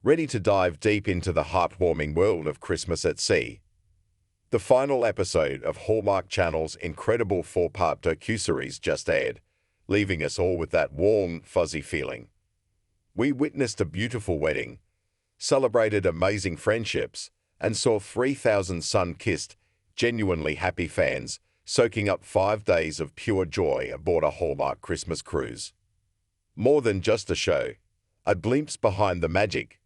Ready to dive deep into the heartwarming world of Christmas at Sea? The final episode of Hallmark Channel's incredible four-part docuseries just aired, leaving us all with that warm, fuzzy feeling. We witnessed a beautiful wedding, celebrated amazing friendships, and saw 3,000 sun-kissed, genuinely happy fans soaking up 5 days of pure joy aboard a Hallmark Christmas cruise. More than just a show, a glimpse behind the magic.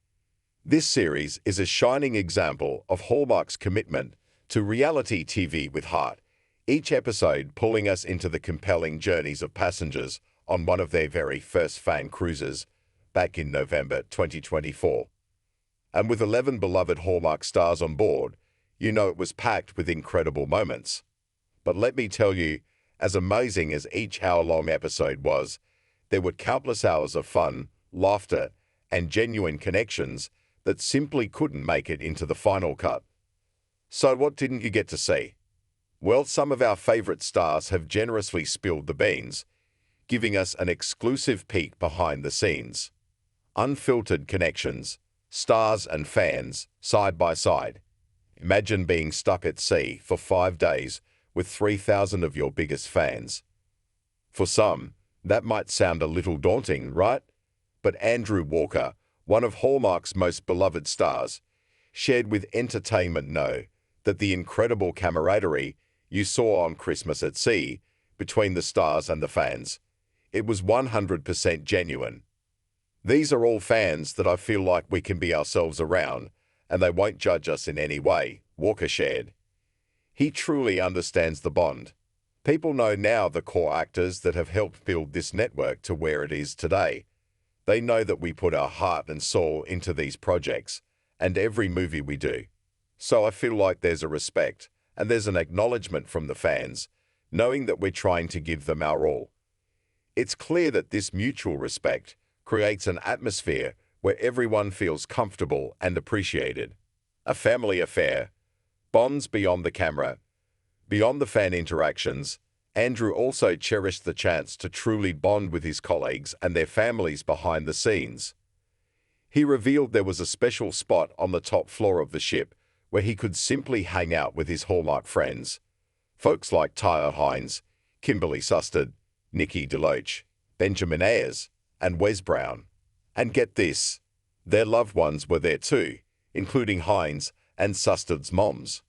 This series is a shining example of Hallmark's commitment to reality TV with heart, each episode pulling us into the compelling journeys of passengers on one of their very first fan cruises back in November 2024. And with 11 beloved Hallmark stars on board, you know it was packed with incredible moments. But let me tell you, as amazing as each hour-long episode was, there were countless hours of fun, laughter, and genuine connections that simply couldn't make it into the final cut. So what didn't you get to see? Well, some of our favorite stars have generously spilled the beans, giving us an exclusive peek behind the scenes. Unfiltered connections, stars and fans, side by side. Imagine being stuck at sea for 5 days with 3,000 of your biggest fans. For some, that might sound a little daunting, right? But Andrew Walker, one of Hallmark's most beloved stars, shared with Entertainment Know that the incredible camaraderie you saw on Christmas at Sea between the stars and the fans, it was 100% genuine. These are all fans that I feel like we can be ourselves around, and they won't judge us in any way, Walker shared. He truly understands the bond. People know now the core actors that have helped build this network to where it is today. They know that we put our heart and soul into these projects and every movie we do. So I feel like there's a respect and there's an acknowledgement from the fans, knowing that we're trying to give them our all. It's clear that this mutual respect creates an atmosphere where everyone feels comfortable and appreciated. A family affair. Bonds beyond the camera. Beyond the fan interactions, Andrew also cherished the chance to truly bond with his colleagues and their families behind the scenes. He revealed there was a special spot on the top floor of the ship where he could simply hang out with his Hallmark friends. Folks like Tyler Hines, Kimberly Sustard, Nikki DeLoach, Benjamin Ayers, and Wes Brown. And get this, their loved ones were there too, including Hines and Sustard's moms.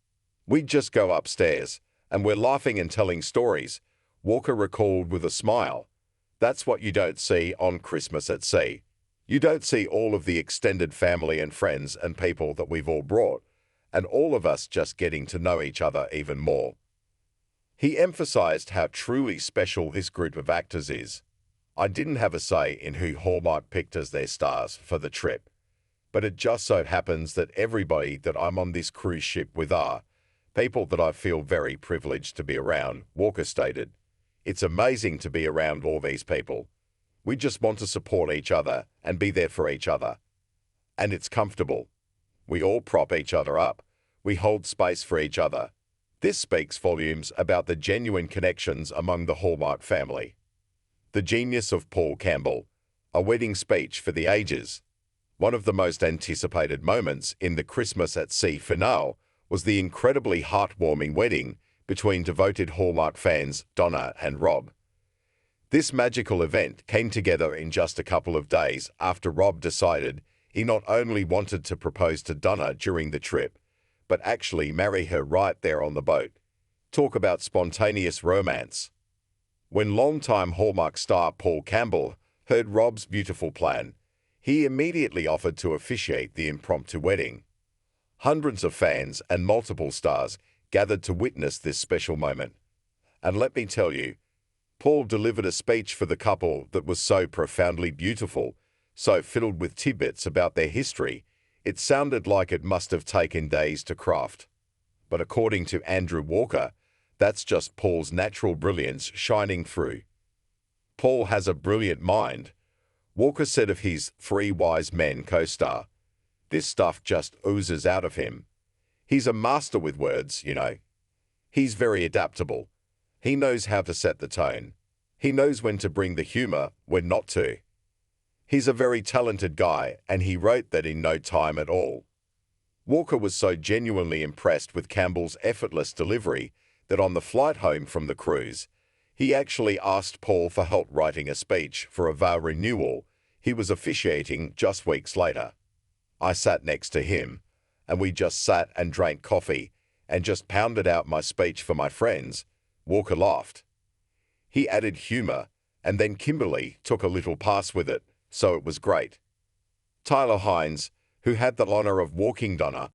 We'd just go upstairs, and we're laughing and telling stories, Walker recalled with a smile. That's what you don't see on Christmas at Sea. You don't see all of the extended family and friends and people that we've all brought, and all of us just getting to know each other even more. He emphasized how truly special this group of actors is. I didn't have a say in who Hallmark picked as their stars for the trip, but it just so happens that everybody that I'm on this cruise ship with are people that I feel very privileged to be around, Walker stated. It's amazing to be around all these people. We just want to support each other and be there for each other. And it's comfortable. We all prop each other up. We hold space for each other. This speaks volumes about the genuine connections among the Hallmark family. The genius of Paul Campbell, a wedding speech for the ages. One of the most anticipated moments in the Christmas at Sea finale was the incredibly heartwarming wedding between devoted Hallmark fans Donna and Rob. This magical event came together in just a couple of days after Rob decided he not only wanted to propose to Donna during the trip, but actually marry her right there on the boat. Talk about spontaneous romance. When longtime Hallmark star Paul Campbell heard Rob's beautiful plan, he immediately offered to officiate the impromptu wedding. Hundreds of fans and multiple stars gathered to witness this special moment. And let me tell you, Paul delivered a speech for the couple that was so profoundly beautiful, so filled with tidbits about their history, it sounded like it must have taken days to craft. But according to Andrew Walker, that's just Paul's natural brilliance shining through. Paul has a brilliant mind. Walker said of his Three Wise Men co-star, this stuff just oozes out of him. He's a master with words, you know. He's very adaptable. He knows how to set the tone. He knows when to bring the humor, when not to. He's a very talented guy, and he wrote that in no time at all. Walker was so genuinely impressed with Campbell's effortless delivery that on the flight home from the cruise, he actually asked Paul for help writing a speech for a vow renewal he was officiating just weeks later. I sat next to him, and we just sat and drank coffee and just pounded out my speech for my friends. Walker laughed. He added humor, and then Kimberly took a little pass with it, so it was great. Tyler Hines, who had the honor of walking Donna